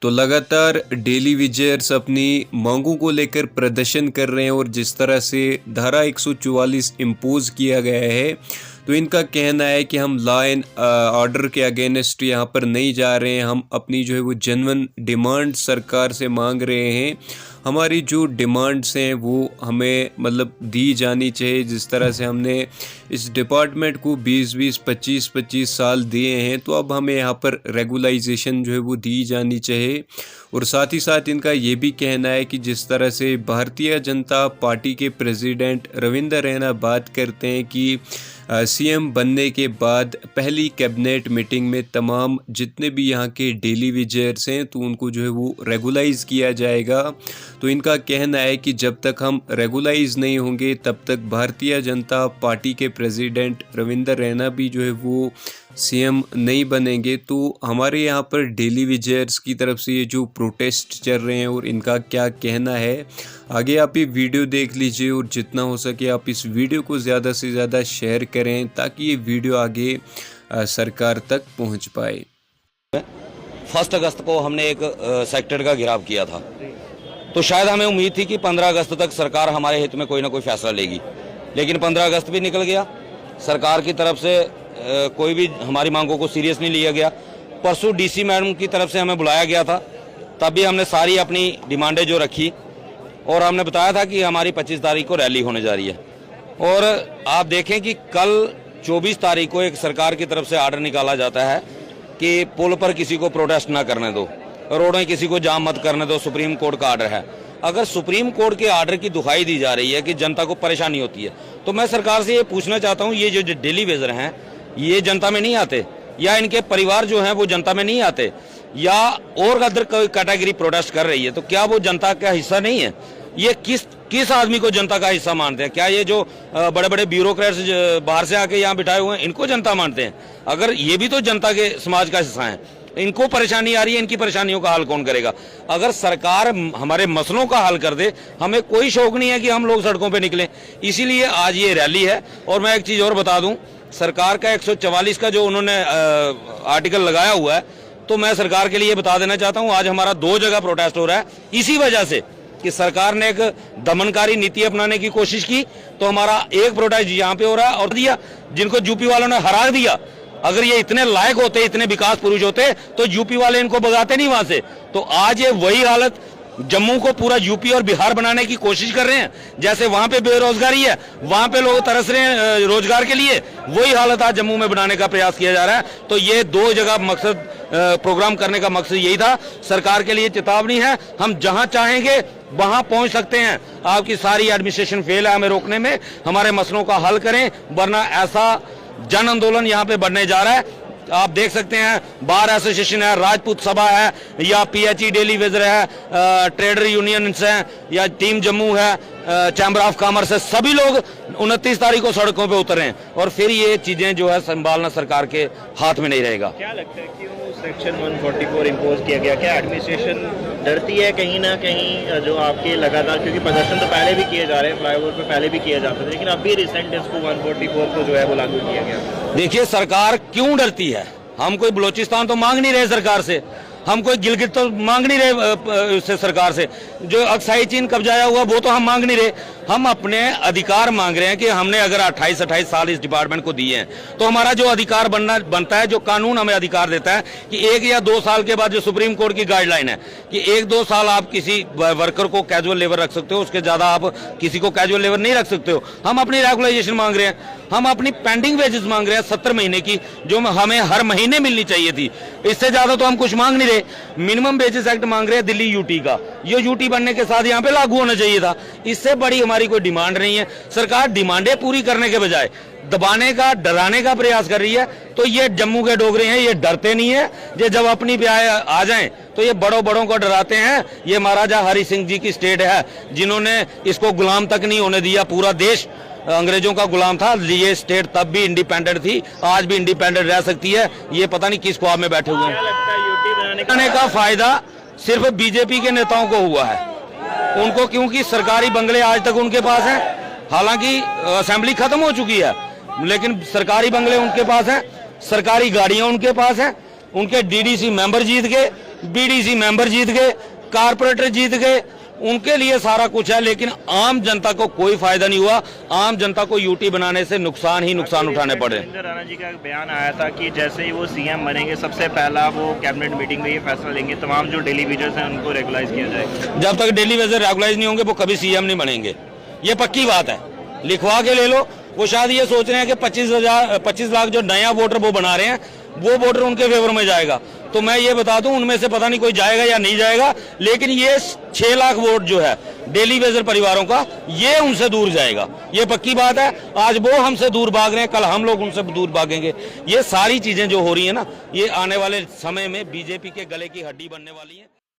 तो लगातार डेली विजयर्स अपनी मांगों को लेकर प्रदर्शन कर रहे हैं और जिस तरह से धारा 144 इम्पोज किया गया है तो इनका कहना है कि हम लॉ एंड ऑर्डर के अगेंस्ट यहाँ पर नहीं जा रहे हैं। हम अपनी जो है वो जेन्युइन डिमांड सरकार से मांग रहे हैं। हमारी जो डिमांड्स हैं वो हमें मतलब दी जानी चाहिए। जिस तरह से हमने इस डिपार्टमेंट को 20-20, 25-25 साल दिए हैं तो अब हमें यहाँ पर रेगुलाइजेशन जो है वो दी जानी चाहिए। और साथ ही साथ इनका ये भी कहना है कि जिस तरह से भारतीय जनता पार्टी के प्रेसिडेंट रविंद्र रैना बात करते हैं कि सीएम बनने के बाद पहली कैबिनेट मीटिंग में तमाम जितने भी यहाँ के डेली विजयर्स हैं तो उनको जो है वो रेगुलाइज किया जाएगा। तो इनका कहना है कि जब तक हम रेगुलाइज नहीं होंगे तब तक भारतीय जनता पार्टी के प्रेसिडेंट रविंद्र रैना भी जो है वो सीएम नहीं बनेंगे। तो हमारे यहाँ पर डेली विजयर्स की तरफ से ये जो प्रोटेस्ट चल रहे हैं और इनका क्या कहना है, आगे आप ये वीडियो देख लीजिए और जितना हो सके आप इस वीडियो को ज़्यादा से ज़्यादा शेयर करें ताकि ये वीडियो आगे सरकार तक पहुँच पाए। 1 अगस्त को हमने एक सेक्टर का घेराव किया था तो शायद हमें उम्मीद थी कि 15 अगस्त तक सरकार हमारे हित में कोई ना कोई फैसला लेगी, लेकिन 15 अगस्त भी निकल गया। सरकार की तरफ से कोई भी हमारी मांगों को सीरियस नहीं लिया गया। परसों डीसी मैडम की तरफ से हमें बुलाया गया था, तब भी हमने सारी अपनी डिमांडें जो रखी और हमने बताया था कि हमारी 25 तारीख को रैली होने जा रही है। और आप देखें कि कल 24 तारीख को एक सरकार की तरफ से आर्डर निकाला जाता है कि पुल पर किसी को प्रोटेस्ट ना करने दो, रोड में किसी को जाम मत करने दो, सुप्रीम कोर्ट का आर्डर है। अगर सुप्रीम कोर्ट के आर्डर की दुहाई दी जा रही है कि जनता को परेशानी होती है तो मैं सरकार से ये पूछना चाहता हूँ, ये जो डेली वेजर हैं ये जनता में नहीं आते या इनके परिवार जो हैं वो जनता में नहीं आते या और अदर कोई कैटेगरी प्रोटेस्ट कर रही है तो क्या वो जनता का हिस्सा नहीं है? ये किस आदमी को जनता का हिस्सा मानते हैं? क्या ये जो बड़े बड़े ब्यूरोक्रेट्स बाहर से आके यहाँ बिठाए हुए हैं इनको जनता मानते हैं? अगर ये भी तो जनता के समाज का हिस्सा है, इनको परेशानी आ रही है, इनकी परेशानियों का हल कौन करेगा? अगर सरकार हमारे मसलों का हल कर दे, हमें कोई शौक नहीं है कि हम लोग सड़कों पे निकलें। इसीलिए आज ये रैली है। और मैं एक चीज़ और बता दूं, सरकार का 144 का जो उन्होंने आर्टिकल लगाया हुआ है तो मैं सरकार के लिए बता देना चाहता हूं, आज हमारा 2 जगह प्रोटेस्ट हो रहा है इसी वजह से कि सरकार ने एक दमनकारी नीति अपनाने की कोशिश की। तो हमारा एक प्रोटेस्ट यहाँ पे हो रहा है और दिया जिनको यूपी वालों ने हरा दिया। अगर ये इतने लायक होते, इतने विकास पुरुष होते तो यूपी वाले इनको भगाते नहीं वहां से। तो आज ये वही हालत जम्मू को पूरा यूपी और बिहार बनाने की कोशिश कर रहे हैं। जैसे वहां पे बेरोजगारी है, वहां पे लोग तरस रहे हैं रोजगार के लिए, वही हालत आज जम्मू में बनाने का प्रयास किया जा रहा है। तो ये 2 जगह मकसद प्रोग्राम करने का मकसद यही था। सरकार के लिए चेतावनी है, हम जहां चाहेंगे वहां पहुंच सकते हैं। आपकी सारी एडमिनिस्ट्रेशन फेल है हमें रोकने में। हमारे मसलों का हल करें वरना ऐसा जन आंदोलन यहाँ पे बढ़ने जा रहा है। आप देख सकते हैं बार एसोसिएशन है, राजपूत सभा है या पीएचई डेली वेजर है, ट्रेडर यूनियंस हैं या टीम जम्मू है, चैम्बर ऑफ कॉमर्स है, सभी लोग 29 तारीख को सड़कों पे उतर रहे हैं। और फिर ये चीजें जो है संभालना सरकार के हाथ में नहीं रहेगा। क्या लगता है क्यों सेक्शन 144 इम्पोज किया गया? क्या एडमिनिस्ट्रेशन डरती है कहीं ना कहीं जो आपके लगातार, क्योंकि प्रदर्शन तो पहले भी किए जा रहे हैं, फ्लाईओवर पे पहले भी किए जाते थे, लेकिन अभी रिसेंट इसको 144 को जो है वो लागू किया गया। देखिए सरकार क्यों डरती है? हम कोई बलोचिस्तान तो मांग नहीं रहे सरकार से, हम कोई गिलगित तो मांग नहीं रहे उससे सरकार से, जो अक्साई चीन कब्जाया हुआ वो तो हम मांग नहीं रहे। हम अपने अधिकार मांग रहे हैं कि हमने अगर 28-28 साल इस डिपार्टमेंट को दिए हैं तो हमारा जो अधिकार बनता है, जो कानून हमें अधिकार देता है कि 1 या 2 साल के बाद, जो सुप्रीम कोर्ट की गाइडलाइन है कि 1-2 साल आप किसी वर्कर को कैजुअल लेबर रख सकते हो, उसके ज्यादा आप किसी को कैजुअल लेबर नहीं रख सकते हो। हम अपनी रेगुलाइजेशन मांग रहे हैं, हम अपनी पेंडिंग वेजेस मांग रहे हैं 70 महीने की, जो हमें हर महीने मिलनी चाहिए थी। इससे ज्यादा तो हम कुछ मांग नहीं रहे। मिनिमम वेजेस एक्ट मांग रहे हैं दिल्ली यूटी का, ये यूटी बनने के साथ यहाँ पे लागू होना चाहिए था। इससे बड़ी हमारी कोई डिमांड नहीं है। सरकार डिमांडें पूरी करने के बजाय दबाने का, डराने का प्रयास कर रही है। तो ये जम्मू के डोगरे हैं, ये डरते नहीं है। ये जब अपनी पे आ जाएं तो ये बड़ों को डराते हैं। ये महाराजा हरि सिंह जी की स्टेट है जिन्होंने इसको गुलाम तक नहीं होने दिया। पूरा देश अंग्रेजों का गुलाम था। ये स्टेट तब भी इंडिपेंडेंट थी, आज भी इंडिपेंडेंट रह सकती है। ये पता नहीं किस ख्वाब में बैठे हुए हैं। बनाने का फायदा सिर्फ बीजेपी के नेताओं को हुआ है, उनको, क्योंकि सरकारी बंगले आज तक उनके पास हैं। हालांकि असेंबली खत्म हो चुकी है लेकिन सरकारी बंगले उनके पास हैं, सरकारी गाड़ियां उनके पास हैं, उनके डीडीसी मेंबर जीत गए, बीडीसी मेंबर जीत गए, कारपोरेटर जीत गए, उनके लिए सारा कुछ है, लेकिन आम जनता को कोई फायदा नहीं हुआ। आम जनता को यूटी बनाने से नुकसान ही नुकसान उठाने पड़े। सुरेंद्र राणा जी का एक बयान आया था कि जैसे ही वो सीएम बनेंगे सबसे पहला वो कैबिनेट मीटिंग में ये फैसला लेंगे तमाम जो डेली वेजर्स हैं उनको रेगुलाइज किया जाएगा। जब तक डेली वेजर रेगुलाइज नहीं होंगे वो कभी सीएम नहीं बनेंगे, ये पक्की बात है, लिखवा के ले लो। वो शायद ये सोच रहे हैं कि 25 लाख जो नया वोटर वो बना रहे हैं वो वोटर उनके फेवर में जाएगा। तो मैं ये बता दूं उनमें से पता नहीं कोई जाएगा या नहीं जाएगा, लेकिन ये 6 लाख वोट जो है डेली वेजर परिवारों का, ये उनसे दूर जाएगा, ये पक्की बात है। आज वो हमसे दूर भाग रहे हैं, कल हम लोग उनसे दूर भागेंगे। ये सारी चीजें जो हो रही है ना, ये आने वाले समय में बीजेपी के गले की हड्डी बनने वाली है।